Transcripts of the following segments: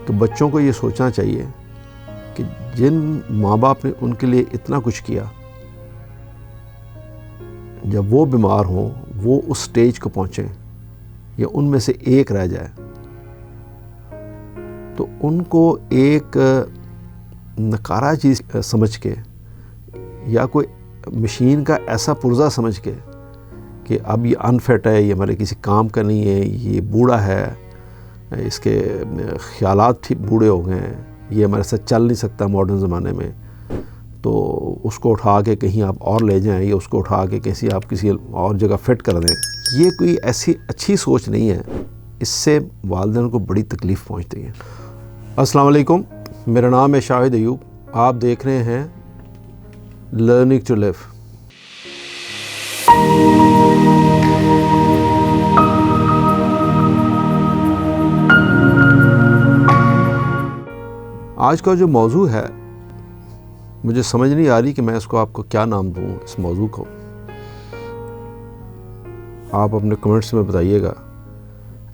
کہ بچوں کو یہ سوچنا چاہیے کہ جن ماں باپ نے ان کے لیے اتنا کچھ کیا، جب وہ بیمار ہوں، وہ اس سٹیج کو پہنچیں یا ان میں سے ایک رہ جائے، تو ان کو ایک نکارہ چیز سمجھ کے یا کوئی مشین کا ایسا پرزہ سمجھ کے کہ اب یہ انفٹ ہے، یہ ہمارے کسی کام کا نہیں ہے، یہ بوڑھا ہے، اس کے خیالات ٹھیک بوڑھے ہو گئے ہیں، یہ ہمارے ساتھ چل نہیں سکتا ماڈرن زمانے میں، تو اس کو اٹھا کے کہیں آپ اور لے جائیں یا اس کو اٹھا کے آپ کسی اور جگہ فٹ کر دیں، یہ کوئی ایسی اچھی سوچ نہیں ہے۔ اس سے والدین کو بڑی تکلیف پہنچتی ہے۔ السلام علیکم، میرا نام ہے شاہد ایوب، آپ دیکھ رہے ہیں لرننگ ٹو لیو۔ آج کا جو موضوع ہے، مجھے سمجھ نہیں آ رہی کہ میں اس کو آپ کو کیا نام دوں۔ اس موضوع کو آپ اپنے کمنٹس میں بتائیے گا۔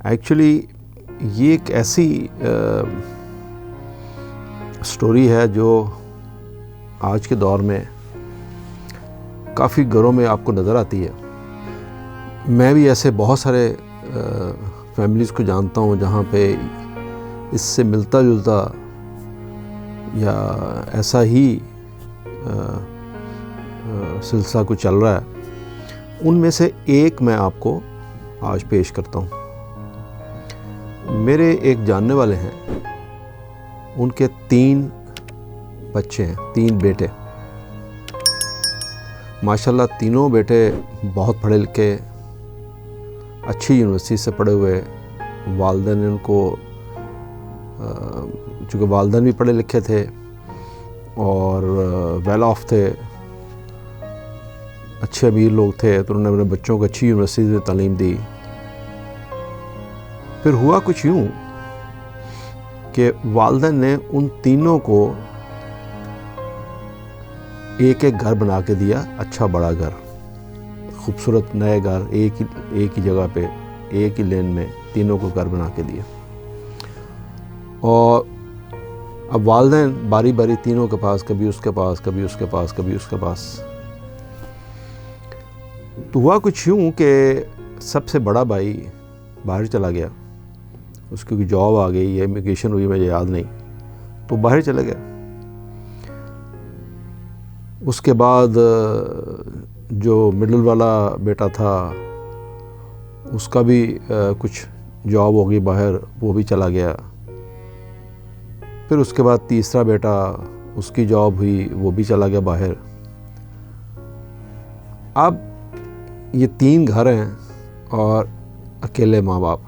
ایکچولی یہ ایک ایسی سٹوری ہے جو آج کے دور میں کافی گھروں میں آپ کو نظر آتی ہے۔ میں بھی ایسے بہت سارے فیملیز کو جانتا ہوں جہاں پہ اس سے ملتا جلتا یا ایسا ہی سلسلہ کچھ چل رہا ہے۔ ان میں سے ایک میں آپ کو آج پیش کرتا ہوں۔ میرے ایک جاننے والے ہیں، ان کے 3 بچے ہیں، 3 بیٹے، ماشاءاللہ تینوں بیٹے بہت پڑھے لکھے، اچھی یونیورسٹی سے پڑھے ہوئے۔ والدین نے ان کو، چونکہ والدین بھی پڑھے لکھے تھے اور ویل آف تھے، اچھے امیر لوگ تھے، تو انہوں نے اپنے بچوں کو اچھی یونیورسٹی میں تعلیم دی۔ پھر ہوا کچھ یوں کہ والدین نے ان تینوں کو ایک ایک گھر بنا کے دیا، اچھا بڑا گھر، خوبصورت نئے گھر، ایک ہی جگہ پہ، ایک ہی لین میں تینوں کو گھر بنا کے دیا۔ اور اب والدین باری باری تینوں کے پاس، کبھی اس کے پاس، کبھی اس کے پاس، کبھی اس کے پاس۔ تو ہوا کچھ یوں کہ سب سے بڑا بھائی باہر چلا گیا، اس کی کوئی جاب آ گئی یا امیگریشن ہوئی، مجھے یاد نہیں، تو باہر چلا گیا۔ اس کے بعد جو مڈل والا بیٹا تھا، اس کا بھی کچھ جاب ہو گئی باہر، وہ بھی چلا گیا۔ پھر اس کے بعد تیسرا بیٹا، اس کی جاب ہوئی، وہ بھی چلا گیا باہر۔ اب یہ 3 گھر ہیں اور اکیلے ماں باپ۔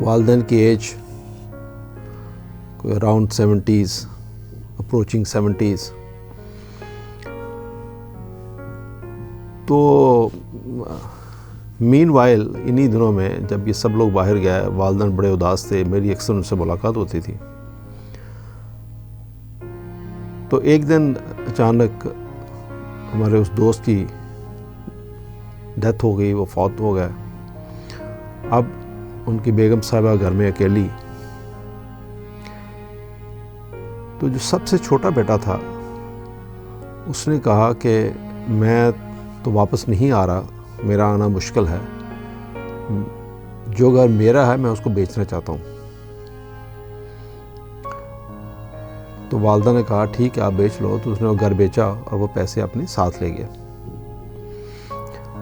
والدین کی ایج کوئی اراؤنڈ 70s، اپروچنگ 70s۔ تو مین وائل انہی دنوں میں جب یہ سب لوگ باہر گئے، والدین بڑے اداس تھے، میری اکثر ان سے ملاقات ہوتی تھی۔ تو ایک دن اچانک ہمارے اس دوست کی ڈیتھ ہو گئی، وہ فوت ہو گئے۔ اب ان کی بیگم صاحبہ گھر میں اکیلی۔ تو جو سب سے چھوٹا بیٹا تھا، اس نے کہا کہ میں تو واپس نہیں آ رہا، میرا آنا مشکل ہے، جو گھر میرا ہے میں اس کو بیچنا چاہتا ہوں۔ تو والدہ نے کہا ٹھیک ہے آپ بیچ لو۔ تو اس نے وہ گھر بیچا اور وہ پیسے اپنے ساتھ لے گیا۔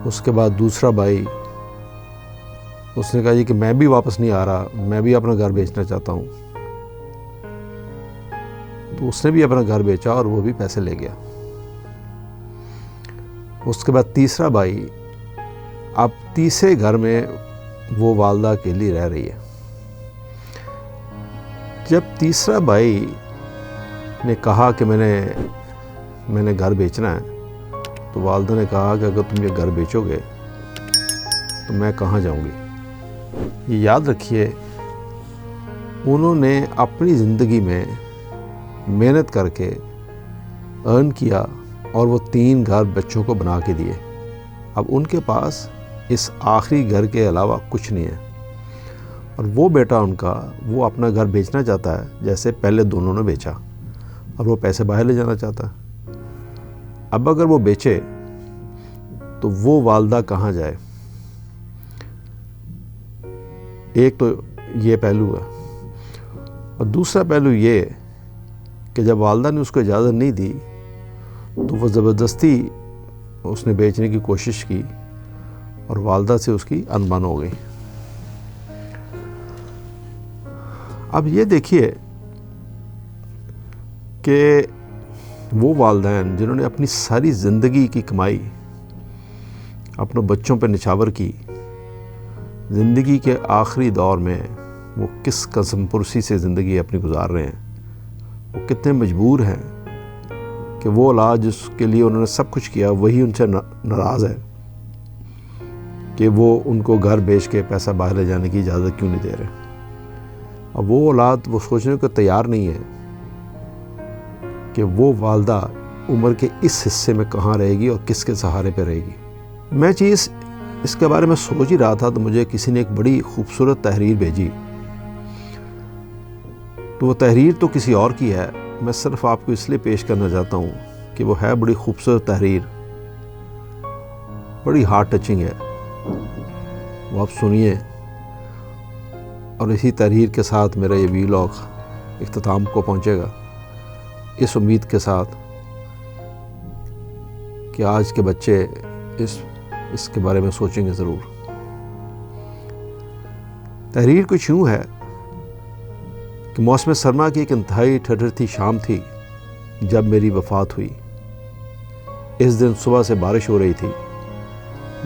اس کے بعد دوسرا بھائی، اس نے کہا جی کہ میں بھی واپس نہیں آ رہا، میں بھی اپنا گھر بیچنا چاہتا ہوں۔ تو اس نے بھی اپنا گھر بیچا اور وہ بھی پیسے لے گیا۔ اس کے بعد تیسرا بھائی، اب تیسرے گھر میں وہ والدہ اکیلی رہ رہی ہے۔ جب تیسرا بھائی نے کہا کہ میں نے گھر بیچنا ہے، تو والدہ نے کہا کہ اگر تم یہ گھر بیچو گے تو میں کہاں جاؤں گی۔ یہ یاد رکھیے، انہوں نے اپنی زندگی میں محنت کر کے ارن کیا اور وہ 3 گھر بچوں کو بنا کے دیے۔ اب ان کے پاس اس آخری گھر کے علاوہ کچھ نہیں ہے۔ اور وہ بیٹا ان کا وہ اپنا گھر بیچنا چاہتا ہے جیسے پہلے دونوں نے بیچا، اور وہ پیسے باہر لے جانا چاہتا ہے۔ اب اگر وہ بیچے تو وہ والدہ کہاں جائے؟ ایک تو یہ پہلو ہے، اور دوسرا پہلو یہ کہ جب والدہ نے اس کو اجازت نہیں دی تو وہ زبردستی اس نے بیچنے کی کوشش کی اور والدہ سے اس کی انبن ہو گئی۔ اب یہ دیکھیے کہ وہ والدین جنہوں نے اپنی ساری زندگی کی کمائی اپنے بچوں پہ نچھاور کی، زندگی کے آخری دور میں وہ کس قسم پرسی سے زندگی اپنی گزار رہے ہیں، وہ کتنے مجبور ہیں کہ وہ اولاد جس کے لیے انہوں نے سب کچھ کیا وہی ان سے ناراض ہے کہ وہ ان کو گھر بیچ کے پیسہ باہر لے جانے کی اجازت کیوں نہیں دے رہے۔ اب وہ اولاد وہ سوچنے کو تیار نہیں ہے کہ وہ والدہ عمر کے اس حصے میں کہاں رہے گی اور کس کے سہارے پہ رہے گی۔ میں چیز اس کے بارے میں سوچ ہی رہا تھا تو مجھے کسی نے ایک بڑی خوبصورت تحریر بھیجی، تو وہ تحریر تو کسی اور کی ہے، میں صرف آپ کو اس لیے پیش کرنا چاہتا ہوں کہ وہ ہے بڑی خوبصورت تحریر، بڑی ہارٹ ٹچنگ ہے، وہ آپ سنیے، اور اسی تحریر کے ساتھ میرا یہ ویلاگ اختتام کو پہنچے گا، اس امید کے ساتھ کہ آج کے بچے اس کے بارے میں سوچیں گے ضرور۔ تحریر کچھ یوں ہے کہ موسم سرما کی ایک انتہائی ٹھنڈی شام تھی جب میری وفات ہوئی۔ اس دن صبح سے بارش ہو رہی تھی۔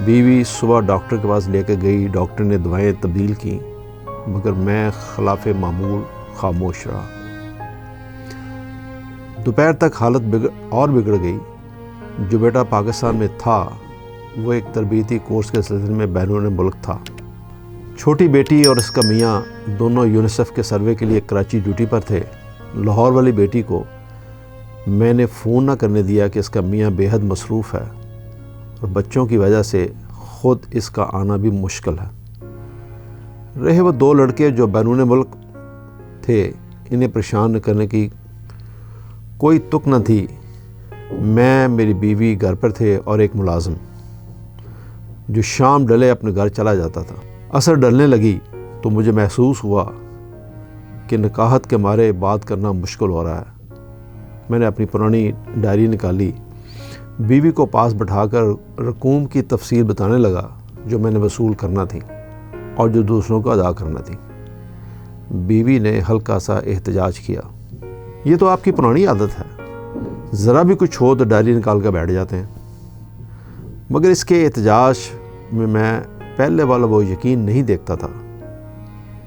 بیوی صبح ڈاکٹر کے پاس لے کے گئی، ڈاکٹر نے دوائیں تبدیل کی، مگر میں خلاف معمول خاموش رہا۔ دوپہر تک حالت بگڑ گئی۔ جو بیٹا پاکستان میں تھا وہ ایک تربیتی کورس کے سلسلے میں بیرون ملک تھا۔ چھوٹی بیٹی اور اس کا میاں دونوں یونیسیف کے سروے کے لیے کراچی ڈیوٹی پر تھے۔ لاہور والی بیٹی کو میں نے فون نہ کرنے دیا کہ اس کا میاں بے حد مصروف ہے اور بچوں کی وجہ سے خود اس کا آنا بھی مشکل ہے۔ رہے وہ دو لڑکے جو بیرون ملک تھے، انہیں پریشان کرنے کی کوئی تک نہ تھی۔ میں، میری بیوی گھر پر تھے اور ایک ملازم جو شام ڈلے اپنے گھر چلا جاتا تھا۔ عصر ڈلنے لگی تو مجھے محسوس ہوا کہ نکاحت کے مارے بات کرنا مشکل ہو رہا ہے۔ میں نے اپنی پرانی ڈائری نکالی، بیوی کو پاس بٹھا کر رقوم کی تفصیل بتانے لگا جو میں نے وصول کرنا تھی اور جو دوسروں کو ادا کرنا تھی۔ بیوی نے ہلکا سا احتجاج کیا، یہ تو آپ کی پرانی عادت ہے، ذرا بھی کچھ ہو تو ڈائری نکال کر بیٹھ جاتے ہیں۔ مگر اس کے احتجاج میں پہلے والا وہ یقین نہیں دیکھتا تھا۔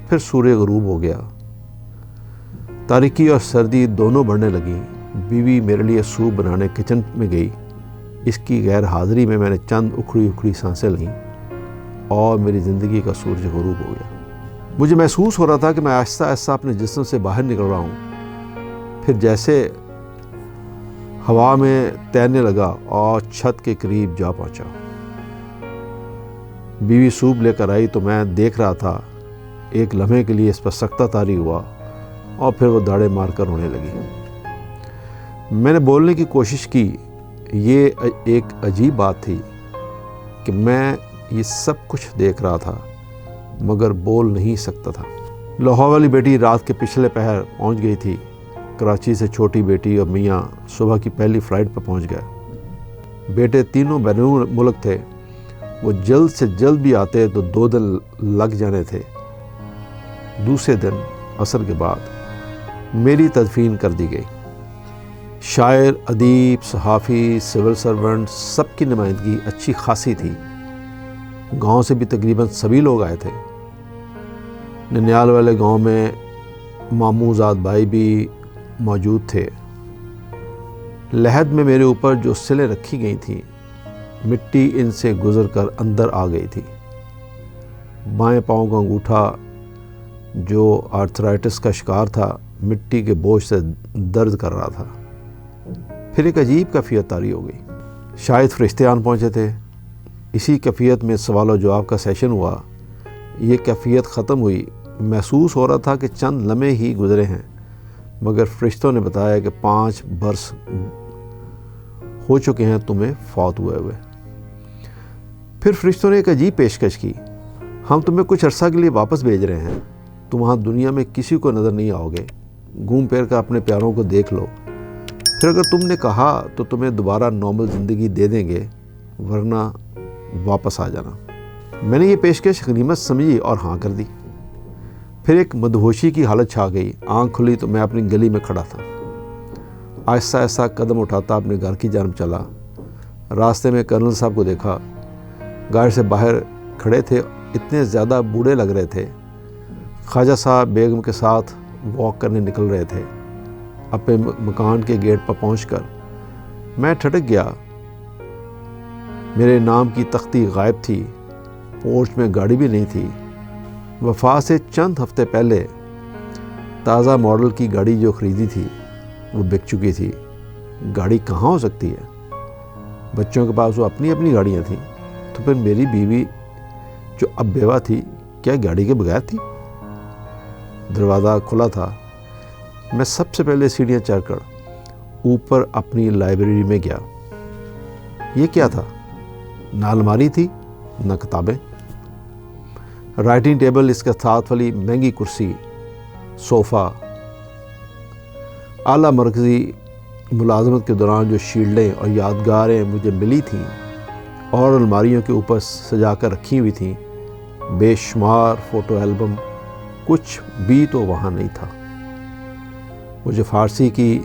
پھر سورج غروب ہو گیا، تاریکی اور سردی دونوں بڑھنے لگیں۔ بیوی میرے لیے سوپ بنانے کچن میں گئی۔ اس کی غیر حاضری میں نے چند اکھڑی سانسیں لیں اور میری زندگی کا سورج غروب ہو گیا۔ مجھے محسوس ہو رہا تھا کہ میں آہستہ آہستہ اپنے جسم سے باہر نکل رہا ہوں، پھر جیسے ہوا میں تیرنے لگا اور چھت کے قریب جا پہنچا۔ بیوی سوپ لے کر آئی تو میں دیکھ رہا تھا۔ ایک لمحے کے لیے اس پر سکتہ طاری ہوا اور پھر وہ داڑے مار کر رونے لگی۔ میں نے بولنے کی کوشش کی۔ یہ ایک عجیب بات تھی کہ میں یہ سب کچھ دیکھ رہا تھا مگر بول نہیں سکتا تھا۔ لاہور والی بیٹی رات کے پچھلے پہر پہنچ گئی تھی۔ کراچی سے چھوٹی بیٹی اور میاں صبح کی پہلی فلائٹ پر پہنچ گئے۔ بیٹے تینوں بیرون ملک تھے۔ وہ جلد سے جلد بھی آتے تو 2 دن لگ جانے تھے۔ دوسرے دن عصر کے بعد میری تدفین کر دی گئی۔ شاعر، ادیب، صحافی، سول سرونٹ سب کی نمائندگی اچھی خاصی تھی۔ گاؤں سے بھی تقریباً سبھی لوگ آئے تھے۔ ننیال والے گاؤں میں ماموں زاد بھائی بھی موجود تھے۔ لحد میں میرے اوپر جو سلیں رکھی گئی تھیں، مٹی ان سے گزر کر اندر آ گئی تھی۔ بائیں پاؤں کا انگوٹھا جو آرتھرائٹس کا شکار تھا، مٹی کے بوجھ سے درد کر رہا تھا۔ پھر ایک عجیب کیفیت طاری ہو گئی۔ شاید فرشتے آن پہنچے تھے۔ اسی کیفیت میں سوال و جواب کا سیشن ہوا۔ یہ کیفیت ختم ہوئی محسوس ہو رہا تھا کہ چند لمحے ہی گزرے ہیں، مگر فرشتوں نے بتایا کہ 5 برس ہو چکے ہیں تمہیں فوت ہوئے ہوئے۔ پھر فرشتوں نے ایک عجیب پیشکش کی، ہم تمہیں کچھ عرصہ کے لیے واپس بھیج رہے ہیں، تم وہاں دنیا میں کسی کو نظر نہیں آؤ گے، گھوم پھر کر اپنے پیاروں کو دیکھ لو، پھر اگر تم نے کہا تو تمہیں دوبارہ نارمل زندگی دے دیں گے، ورنہ واپس آ جانا۔ میں نے یہ پیشکش غنیمت سمجھی اور ہاں کر دی۔ پھر ایک مدہوشی کی حالت چھا گئی، آنکھ کھلی تو میں اپنی گلی میں کھڑا تھا، آہستہ آہستہ قدم اٹھاتا اپنے گھر کی جانب چلا۔ راستے میں کرنل صاحب کو دیکھا، گاڑی سے باہر کھڑے تھے، اتنے زیادہ بوڑھے لگ رہے تھے۔ خواجہ صاحب بیگم کے ساتھ واک کرنے نکل رہے تھے۔ اپنے مکان کے گیٹ پر پہنچ کر میں ٹھٹک گیا، میرے نام کی تختی غائب تھی، پورچ میں گاڑی بھی نہیں تھی۔ وفات سے چند ہفتے پہلے تازہ ماڈل کی گاڑی جو خریدی تھی وہ بک چکی تھی۔ گاڑی کہاں ہو سکتی ہے؟ بچوں کے پاس وہ اپنی اپنی گاڑیاں تھیں، تو پھر میری بیوی جو اب بیوہ تھی کیا گاڑی کے بغیر تھی؟ دروازہ کھلا تھا۔ میں سب سے پہلے سیڑھیاں چڑھ کر اوپر اپنی لائبریری میں گیا۔ یہ کیا تھا؟ نہ الماری تھی نہ کتابیں، رائٹنگ ٹیبل، اس کے ساتھ والی مہنگی کرسی، صوفہ، اعلیٰ مرکزی ملازمت کے دوران جو شیلڈیں اور یادگاریں مجھے ملی تھیں اور الماریوں کے اوپر سجا کر رکھی ہوئی تھیں، بے شمار فوٹو البم، کچھ بھی تو وہاں نہیں تھا۔ مجھے فارسی کی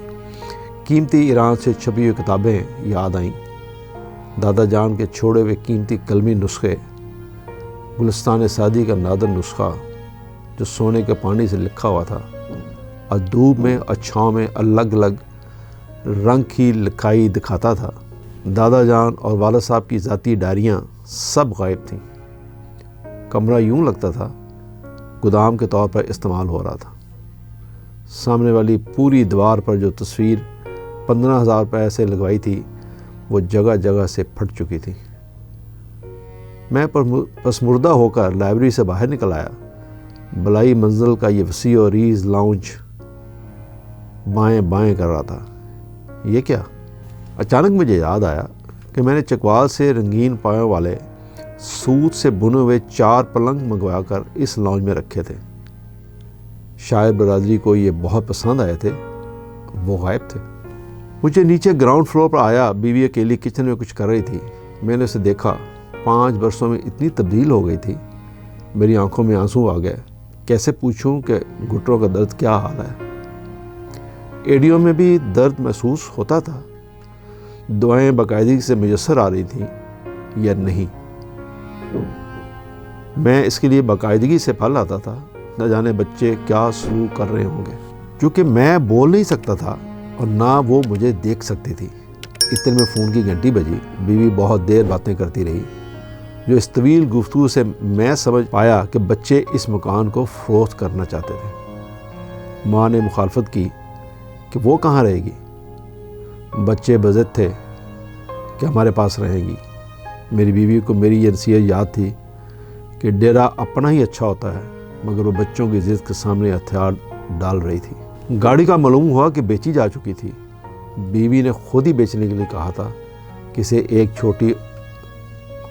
قیمتی ایران سے چھپی ہوئی کتابیں یاد آئیں، دادا جان کے چھوڑے ہوئے قیمتی قلمی نسخے، گلستان سعدی کا نادر نسخہ جو سونے کے پانی سے لکھا ہوا تھا اور دھوپ میں اور چھاؤں میں الگ الگ رنگ کی لکھائی دکھاتا تھا۔ دادا جان اور والد صاحب کی ذاتی ڈائریاں سب غائب تھیں۔ کمرہ یوں لگتا تھا گودام کے طور پر استعمال ہو رہا تھا۔ سامنے والی پوری دیوار پر جو تصویر 15,000 روپے سے لگوائی تھی وہ جگہ جگہ سے پھٹ چکی تھی۔ میں پسمردہ ہو کر لائبریری سے باہر نکل آیا۔ بلائی منزل کا یہ وسیع و ریز لاؤنج بائیں بائیں کر رہا تھا۔ یہ کیا؟ اچانک مجھے یاد آیا کہ میں نے چکوال سے رنگین پایوں والے سوت سے بنے ہوئے 4 پلنگ منگوا کر اس لاؤنج میں رکھے تھے۔ شاعر برادری کو یہ بہت پسند آئے تھے، وہ غائب تھے۔ مجھے نیچے گراؤنڈ فلور پر آیا، بیوی اکیلی کچن میں کچھ کر رہی تھی۔ میں نے اسے دیکھا، 5 برسوں میں اتنی تبدیل ہو گئی تھی۔ میری آنکھوں میں آنسو آ گئے۔ کیسے پوچھوں کہ گھٹنوں کا درد کیا حال ہے؟ ایڑیوں میں بھی درد محسوس ہوتا تھا؟ دعائیں باقاعدگی سے میسر آ رہی تھیں یا نہیں؟ میں اس کے لیے باقاعدگی سے پھل آتا تھا، نہ جانے بچے کیا سلوک کر رہے ہوں گے، کیونکہ میں بول نہیں سکتا تھا اور نہ وہ مجھے دیکھ سکتی تھی۔ اتنے میں فون کی گھنٹی بجی۔ بیوی بہت دیر باتیں کرتی رہی، جو اس طویل گفتگو سے میں سمجھ پایا کہ بچے اس مکان کو فروخت کرنا چاہتے تھے۔ ماں نے مخالفت کی کہ وہ کہاں رہے گی، بچے بضد تھے کہ ہمارے پاس رہیں گی۔ میری بیوی کو میری یہ نصیحت یاد تھی کہ ڈیرا اپنا ہی اچھا ہوتا ہے، مگر وہ بچوں کی ضد کے سامنے ہتھیار ڈال رہی تھی۔ گاڑی کا معلوم ہوا کہ بیچی جا چکی تھی۔ بیوی نے خود ہی بیچنے کے لیے کہا تھا کہ اسے ایک چھوٹی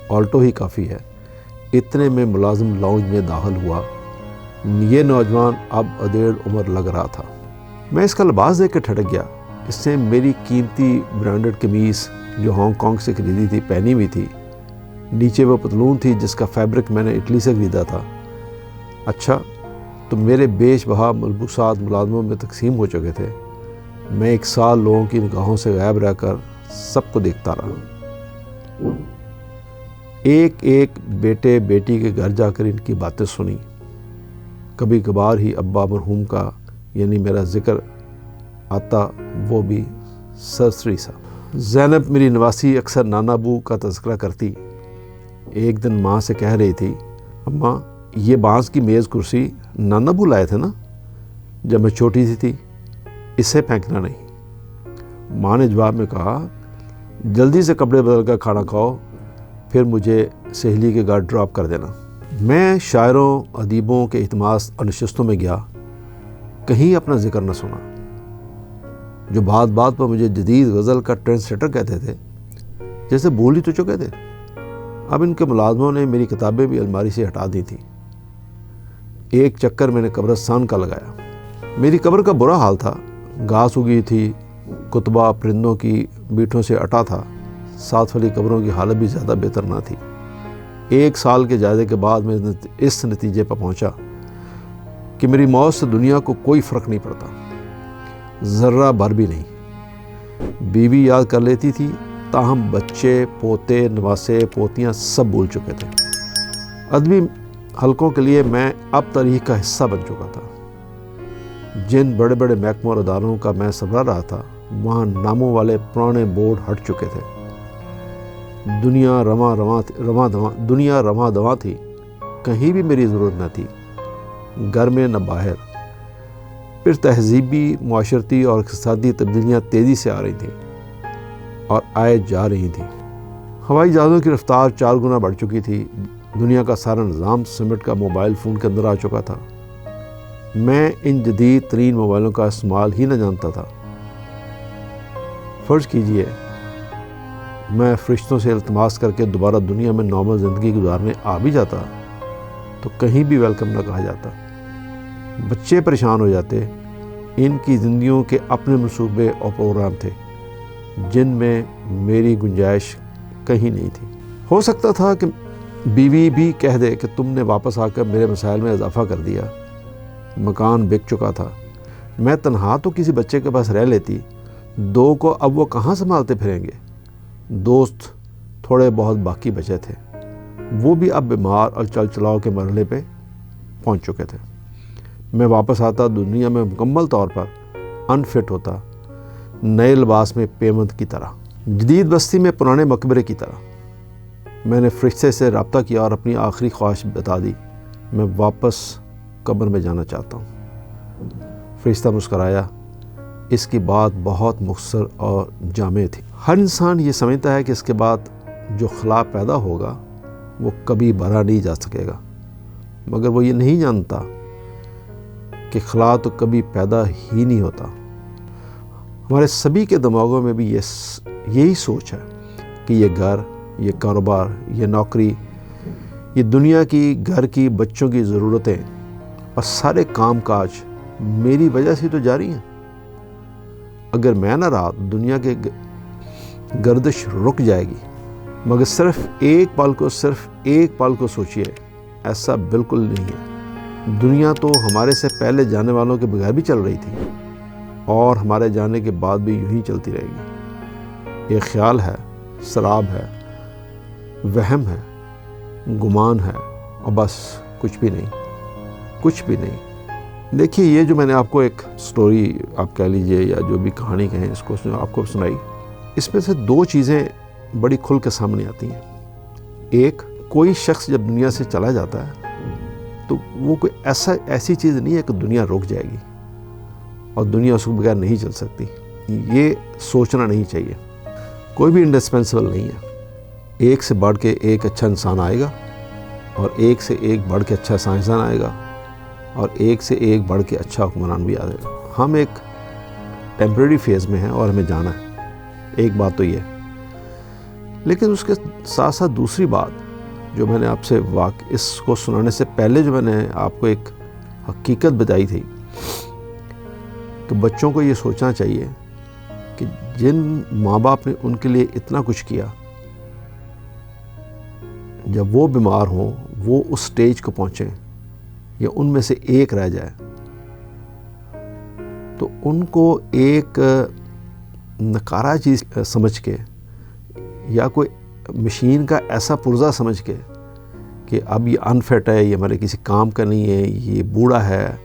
آلٹو ہی کافی ہے۔ اتنے میں ملازم لاؤنج میں داخل ہوا۔ یہ نوجوان اب ادھیڑ عمر لگ رہا تھا۔ میں اس کا لباس دیکھ کے ٹھٹک گیا۔ اس نے میری قیمتی برانڈڈ قمیص جو ہانگ کانگ سے خریدی تھی پہنی ہوئی تھی، نیچے وہ پتلون تھی جس کا فیبرک میں نے اٹلی سے خریدا تھا۔ اچھا، تو میرے بیش بہا ملبوسات ملازموں میں تقسیم ہو چکے تھے۔ میں 1 سال لوگوں کی نگاہوں سے غائب رہ کر سب کو دیکھتا رہا۔ ایک ایک بیٹے بیٹی کے گھر جا کر ان کی باتیں سنی۔ کبھی کبھار ہی ابا مرحوم کا یعنی میرا ذکر آتا، وہ بھی سرسری سا۔ زینب میری نواسی اکثر نانا ابو کا تذکرہ کرتی۔ ایک دن ماں سے کہہ رہی تھی، اماں یہ بانس کی میز کرسی نانا ابو لائے تھے نا جب میں چھوٹی سی تھی، اسے پھینکنا نہیں۔ ماں نے جواب میں کہا، جلدی سے کپڑے بدل کر کھانا کھاؤ، پھر مجھے سہیلی کے گھر ڈراپ کر دینا۔ میں شاعروں ادیبوں کے اجتماعات اور نشستوں میں گیا، کہیں اپنا ذکر نہ سنا۔ جو بات بات پر مجھے جدید غزل کا ٹرانسلیٹر کہتے تھے، جیسے بھول ہی تو چکے تھے۔ اب ان کے ملازموں نے میری کتابیں بھی الماری سے ہٹا دی تھیں۔ ایک چکر میں نے قبرستان کا لگایا۔ میری قبر کا برا حال تھا، گھاس اگی تھی، کتبہ پرندوں کی بیٹھوں سے اٹا تھا۔ ساتھ والی قبروں کی حالت بھی زیادہ بہتر نہ تھی۔ 1 سال کے جائزے کے بعد میں اس نتیجے پر پہنچا کہ میری موت سے دنیا کو کوئی فرق نہیں پڑتا، ذرہ بھر بھی نہیں۔ بیوی یاد کر لیتی تھی، تاہم بچے، پوتے، نواسے، پوتیاں سب بھول چکے تھے۔ ادبی حلقوں کے لیے میں اب تاریخ کا حصہ بن چکا تھا۔ جن بڑے بڑے محکموں اور اداروں کا میں سنبھال رہا تھا، وہاں ناموں والے پرانے بورڈ ہٹ چکے تھے۔ دنیا رواں دواں تھی، کہیں بھی میری ضرورت نہ تھی، گھر میں نہ باہر۔ پھر تہذیبی، معاشرتی اور اقتصادی تبدیلیاں تیزی سے آ رہی تھیں اور آئے جا رہی تھیں۔ ہوائی جہازوں کی رفتار 4 گنا بڑھ چکی تھی۔ دنیا کا سارا نظام سمٹ کا موبائل فون کے اندر آ چکا تھا۔ میں ان جدید ترین موبائلوں کا استعمال ہی نہ جانتا تھا۔ فرض کیجئے میں فرشتوں سے التماس کر کے دوبارہ دنیا میں نارمل زندگی گزارنے آ بھی جاتا تو کہیں بھی ویلکم نہ کہا جاتا۔ بچے پریشان ہو جاتے، ان کی زندگیوں کے اپنے منصوبے اور پروگرام تھے جن میں میری گنجائش کہیں نہیں تھی۔ ہو سکتا تھا کہ بیوی بھی کہہ دے کہ تم نے واپس آ کر میرے مسائل میں اضافہ کر دیا۔ مکان بک چکا تھا، میں تنہا تو کسی بچے کے پاس رہ لیتی، 2 کو اب وہ کہاں سنبھالتے پھریں گے۔ دوست تھوڑے بہت باقی بچے تھے، وہ بھی اب بیمار اور چل چلاؤ کے مرحلے پہ پہنچ چکے تھے۔ میں واپس آتا دنیا میں مکمل طور پر انفٹ ہوتا، نئے لباس میں پیمند کی طرح، جدید بستی میں پرانے مقبرے کی طرح۔ میں نے فرشتے سے رابطہ کیا اور اپنی آخری خواہش بتا دی، میں واپس قبر میں جانا چاہتا ہوں۔ فرشتہ مسکرایا۔ اس کی بات بہت مختصر اور جامع تھی۔ ہر انسان یہ سمجھتا ہے کہ اس کے بعد جو خلا پیدا ہوگا وہ کبھی بھرا نہیں جا سکے گا، مگر وہ یہ نہیں جانتا کہ خلا تو کبھی پیدا ہی نہیں ہوتا۔ ہمارے سبھی کے دماغوں میں بھی یہی سوچ ہے کہ یہ گھر، یہ کاروبار، یہ نوکری، یہ دنیا کی، گھر کی، بچوں کی ضرورتیں اور سارے کام کاج میری وجہ سے تو جاری ہیں۔ اگر میں نہ رہا دنیا کے گردش رک جائے گی۔ مگر صرف ایک پل کو سوچئے، ایسا بالکل نہیں ہے۔ دنیا تو ہمارے سے پہلے جانے والوں کے بغیر بھی چل رہی تھی اور ہمارے جانے کے بعد بھی یوں ہی چلتی رہے گی۔ یہ خیال ہے، سراب ہے، وہم ہے، گمان ہے اور بس کچھ بھی نہیں۔ دیکھیے، یہ جو میں نے آپ کو ایک سٹوری آپ کہہ لیجئے یا جو بھی کہانی کہیں، اس کو آپ کو سنائی، اس میں سے 2 چیزیں بڑی کھل کے سامنے آتی ہیں۔ ایک، کوئی شخص جب دنیا سے چلا جاتا ہے تو وہ کوئی ایسی چیز نہیں ہے کہ دنیا رک جائے گی اور دنیا اس کے بغیر نہیں چل سکتی۔ یہ سوچنا نہیں چاہیے۔ کوئی بھی انڈسپینسبل نہیں ہے۔ ایک سے بڑھ کے ایک اچھا انسان آئے گا اور ایک سے ایک بڑھ کے اچھا سائنسدان آئے گا اور ایک سے ایک بڑھ کے اچھا حکمران بھی آئے گا۔ ہم ایک ٹیمپریری فیز میں ہیں اور ہمیں جانا ہے، ایک بات تو یہ ہے۔ لیکن اس کے ساتھ ساتھ دوسری بات جو میں نے آپ سے اس کو سنانے سے پہلے جو میں نے آپ کو ایک حقیقت بتائی تھی کہ بچوں کو یہ سوچنا چاہیے کہ جن ماں باپ نے ان کے لیے اتنا کچھ کیا، جب وہ بیمار ہوں، وہ اس سٹیج کو پہنچیں یا ان میں سے ایک رہ جائے، تو ان کو ایک نکارہ چیز سمجھ کے یا کوئی مشین کا ایسا پرزہ سمجھ کے کہ اب یہ انفٹ ہے، یہ ہمارے کسی کام کا نہیں ہے، یہ بوڑھا ہے،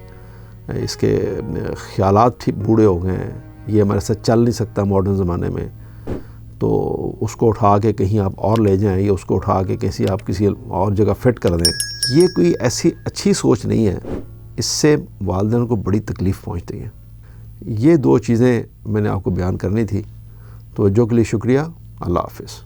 اس کے خیالات بوڑھے ہو گئے ہیں، یہ ہمارے ساتھ چل نہیں سکتا ماڈرن زمانے میں، تو اس کو اٹھا کے کہیں آپ اور لے جائیں یا اس کو اٹھا کے آپ کسی اور جگہ فٹ کر دیں۔ یہ کوئی ایسی اچھی سوچ نہیں ہے۔ اس سے والدین کو بڑی تکلیف پہنچتی ہے۔ یہ 2 چیزیں میں نے آپ کو بیان کرنی تھی۔ توجہ کے لیے شکریہ۔ اللہ حافظ۔